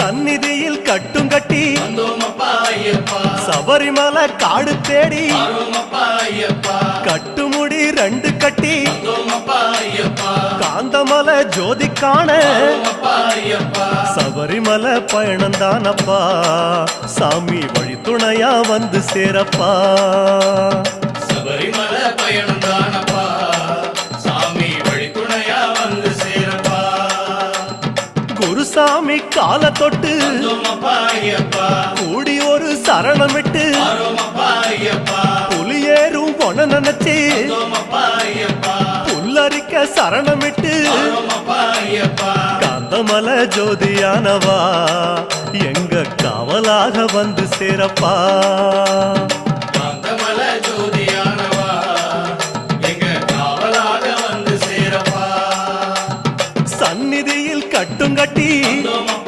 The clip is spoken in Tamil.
சந்நிதியில் கட்டும் கட்டி சபரிமலை காடு தேடி கட்டுமுடி 2 கட்டி காந்தமலை ஜோதி காண சபரிமலை பயணந்தானப்பா சாமி வழி துணையா வந்து சேரப்பா சபரிமலை பயணந்தானப்பா சாமி வழி துணையா வந்து சேரப்பா குருசாமி கால தொட்டு கூடி ஒரு சரணமிட்டு புலியேறும் பொன நினைச்சு புல்லரிக்க சரணமிட்டு காந்தமலை ஜோதியானவா எங்க காவலாக வந்து சேரப்பா காந்தமலை ஜோதியானவா எங்க காவலாக வந்து சேரப்பா சந்நிதியில் கட்டும் கட்டி